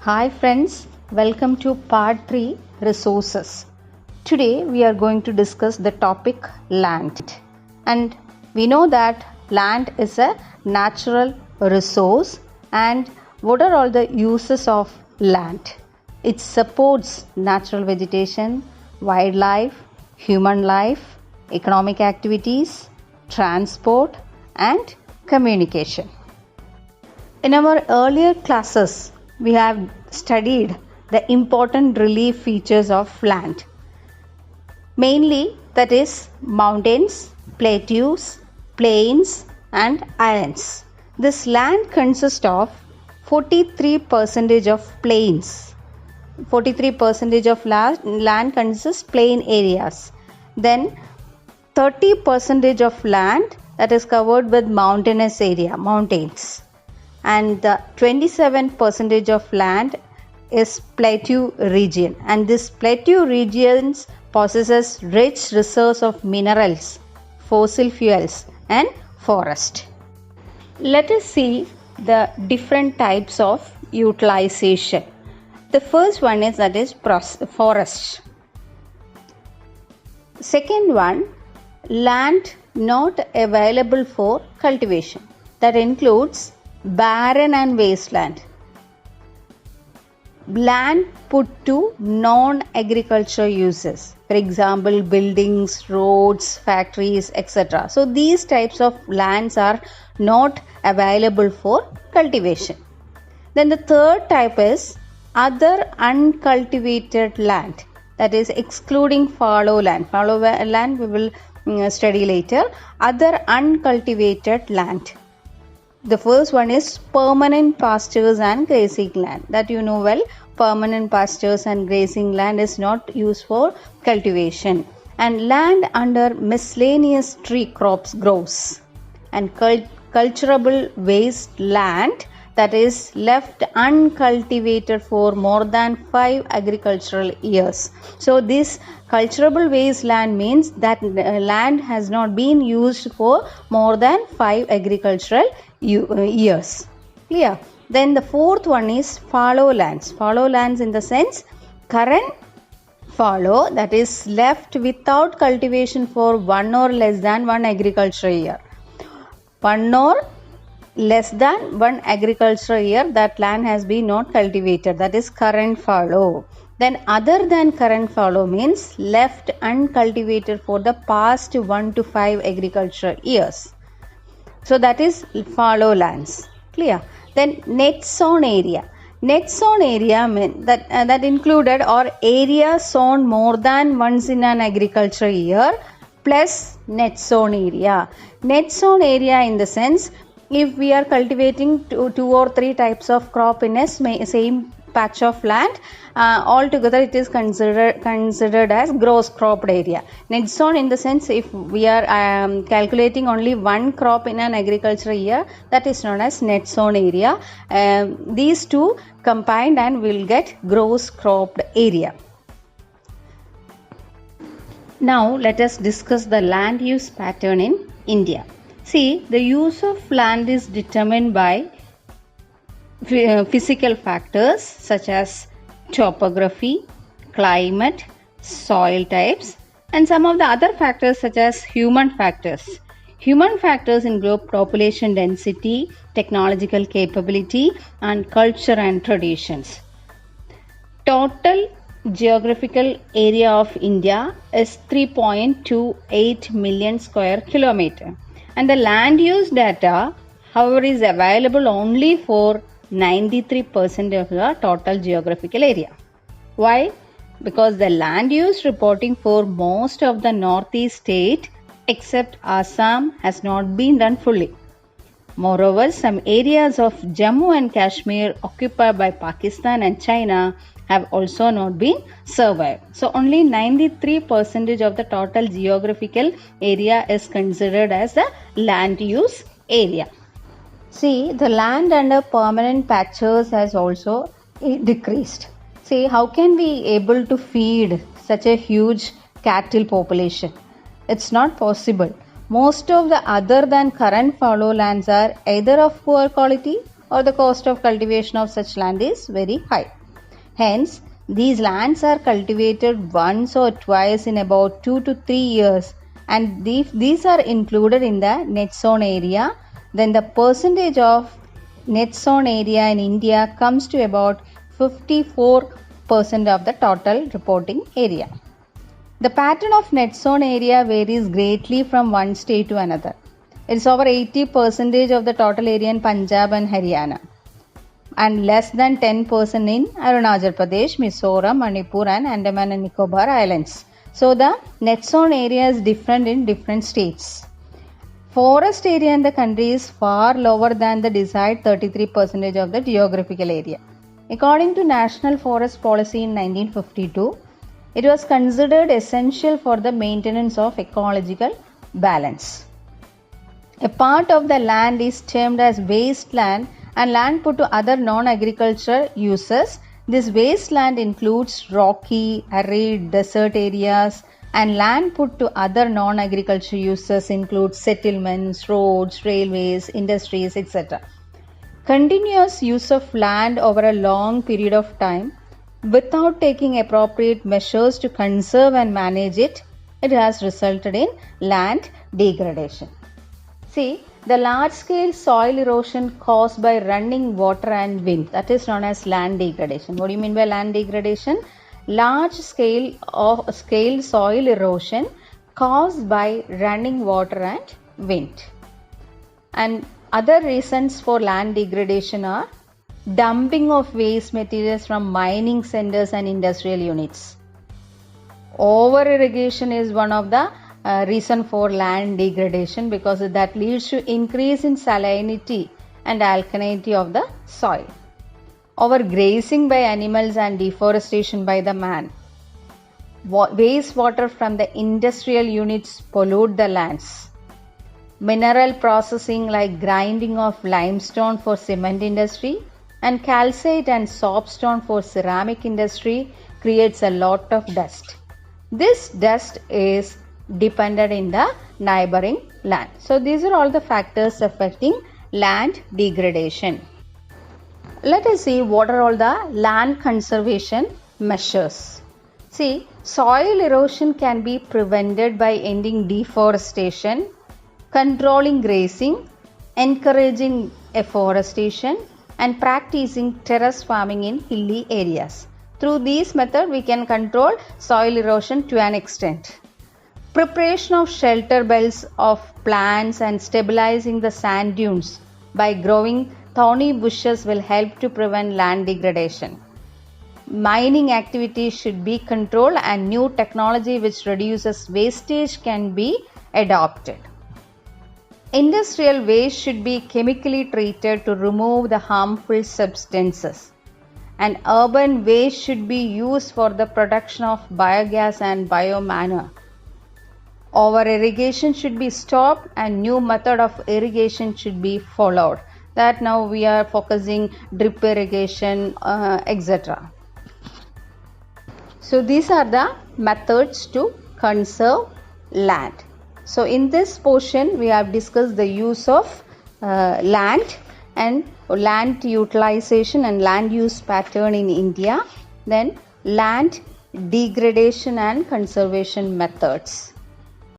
Hi friends, welcome to part 3 resources. Today we are going to discuss the topic land. And we know that land is a natural resource, and what are all the uses of land? It supports natural vegetation, wildlife, human life, economic activities, transport and communication. In our earlier classes, we have studied the important relief features of land. Mainly, that is mountains, plateaus, plains and islands. This land consists of 43% of plains. 43% of land consists plain areas. Then 30% of land that is covered with mountainous area, mountains. And the 27% of land is plateau region, and this plateau regions possesses rich reserves of minerals, fossil fuels and forest. Let us see the different types of utilization. The first one is that is forest. Second one, land not available for cultivation. That includes barren and wasteland. Land put to non-agriculture uses. For example, buildings, roads, factories, etc. So these types of lands are not available for cultivation. Then the third type is other uncultivated land. That is excluding fallow land. Fallow land we will study later. Other uncultivated land. The first one is permanent pastures and grazing land. That you know well, permanent pastures and grazing land is not used for cultivation. And land under miscellaneous tree crops grows. And cultivable waste land that is left uncultivated for more than 5 agricultural years. So this cultivable waste land means that land has not been used for more than 5 agricultural years. Clear? Then the fourth one is fallow lands. Fallow lands in the sense current fallow that is left without cultivation for 1 or less than 1 agricultural year. 1 or less than 1 agricultural year that land has been not cultivated. That is current fallow. Then other than current fallow means left uncultivated for the past 1 to 5 agricultural years. So that is fallow lands. Clear? Then net sown area. Net sown area mean that included or area sown more than once in an agricultural year plus net sown area. Net sown area in the sense if we are cultivating two or three types of crop in a same patch of land, altogether it is considered as gross cropped area. Net sown in the sense if we are calculating only one crop in an agricultural year, that is known as net sown area. These two combined and we will get gross cropped area. Now let us discuss the land use pattern in India. See, the use of land is determined by physical factors such as topography, climate, soil types, and some of the other factors such as human factors. Human factors include population density, technological capability, and culture and traditions. Total geographical area of India is 3.28 million square kilometer. And the land use data, however, is available only for 93% of the total geographical area. Why? Because the land use reporting for most of the northeast state except Assam has not been done fully. Moreover, some areas of Jammu and Kashmir occupied by Pakistan and China have also not been surveyed. So only 93% of the total geographical area is considered as the land use area. See, the land under permanent patches has also decreased. See, how can we able to feed such a huge cattle population? It's not possible. Most of the other than current fallow lands are either of poor quality or the cost of cultivation of such land is very high. Hence, these lands are cultivated once or twice in about 2 to 3 years, and these are included in the net zone area. Then the percentage of net zone area in India comes to about 54% of the total reporting area. The pattern of net zone area varies greatly from one state to another. It is over 80% of the total area in Punjab and Haryana, and less than 10% in Arunachal Pradesh, Mizoram, Manipur and Andaman and Nicobar Islands. So the net zone area is different in different states. Forest area in the country is far lower than the desired 33% of the geographical area. According to National Forest Policy in 1952, it was considered essential for the maintenance of ecological balance. A part of the land is termed as wasteland and land put to other non-agricultural uses. This wasteland includes rocky, arid, desert areas, and land put to other non-agricultural uses include settlements, roads, railways, industries, etc. Continuous use of land over a long period of time without taking appropriate measures to conserve and manage it, it has resulted in land degradation. See, the large-scale soil erosion caused by running water and wind, that is known as land degradation. What do you mean by land degradation? Large-scale soil erosion caused by running water and wind. And other reasons for land degradation are dumping of waste materials from mining centers and industrial units. Over irrigation is one of the reason for land degradation because that leads to increase in salinity and alkalinity of the soil. Overgrazing by animals and deforestation by the man. Wastewater from the industrial units pollute the lands. Mineral processing like grinding of limestone for cement industry and calcite and soapstone for ceramic industry creates a lot of dust. This dust is dependent in the neighboring land. So these are all the factors affecting land degradation. Let us see what are all the land conservation measures. See, soil erosion can be prevented by ending deforestation, controlling grazing, encouraging afforestation, and practicing terrace farming in hilly areas. Through these methods, we can control soil erosion to an extent. Preparation of shelter belts of plants and stabilizing the sand dunes by growing thorny bushes will help to prevent land degradation. Mining activities should be controlled and new technology which reduces wastage can be adopted. Industrial waste should be chemically treated to remove the harmful substances. And urban waste should be used for the production of biogas and biomanure. Over irrigation should be stopped and new method of irrigation should be followed. That now we are focusing drip irrigation, etc. So these are the methods to conserve land. So in this portion we have discussed the use of land and land utilization and land use pattern in India, then land degradation and conservation methods.